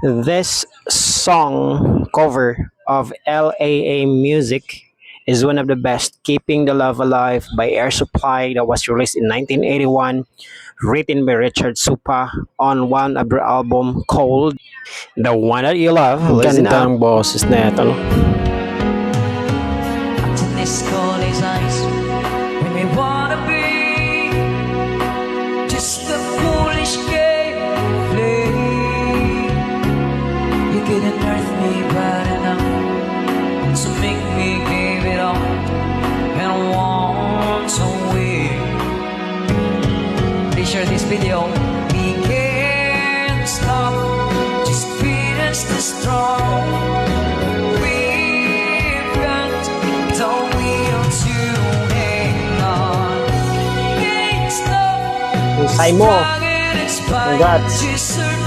This song cover of LAA Music is one of the best. Keeping the Love Alive by Air Supply that was released in 1981, written by Richard Supa on one of their album called The One That You Love. Listen Ganda up. ng boses na ito, no? This call is eyes when we wanna be just a foolish game we play. You couldn't hurt me bad enough to make me give it all and want to win. Please share this video. We can't stop, just beat us too strong. We've got the will to hang on. Can't stop, Husay mo. strong and inspired Congrats. to survive.